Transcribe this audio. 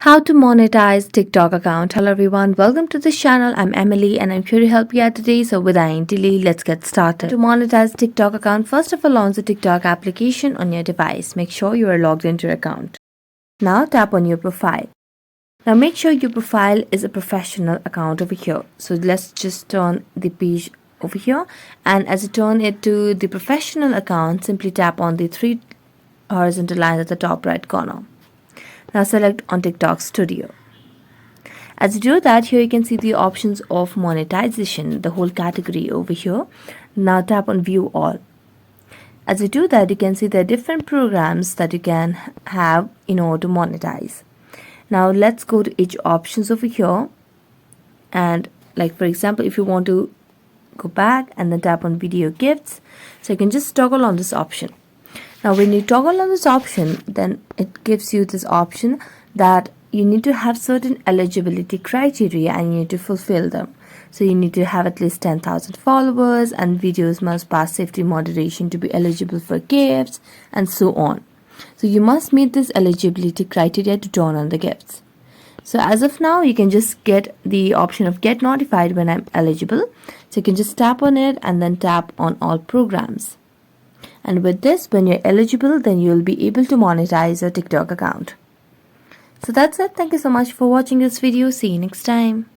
How to monetize TikTok account. Hello everyone, welcome to this channel. I'm Emily and I'm here to help you out today. So without any delay, let's get started. To monetize TikTok account, first of all, launch the TikTok application on your device. Make sure you are logged into your account. Now tap on your profile. Now make sure your profile is a professional account over here. So let's just turn the page over here, and as you turn it to the professional account, simply tap on the three horizontal lines at the top right corner. Now select on TikTok Studio. As you do that, here you can see the options of monetization, the whole category over here. Now tap on View All. As you do that, you can see there are different programs that you can have in order to monetize. Now let's go to each options over here, and like for example, if you want to go back and then tap on Video Gifts, so you can just toggle on this option. Now when you toggle on this option, then it gives you this option that you need to have certain eligibility criteria and you need to fulfill them. So you need to have at least 10,000 followers, and videos must pass safety moderation to be eligible for gifts, and so on. So you must meet this eligibility criteria to turn on the gifts. So as of now, you can just get the option of get notified when I'm eligible. So you can just tap on it and then tap on all programs. And with this, when you're eligible, then you'll be able to monetize your TikTok account. So that's it. Thank you so much for watching this video. See you next time.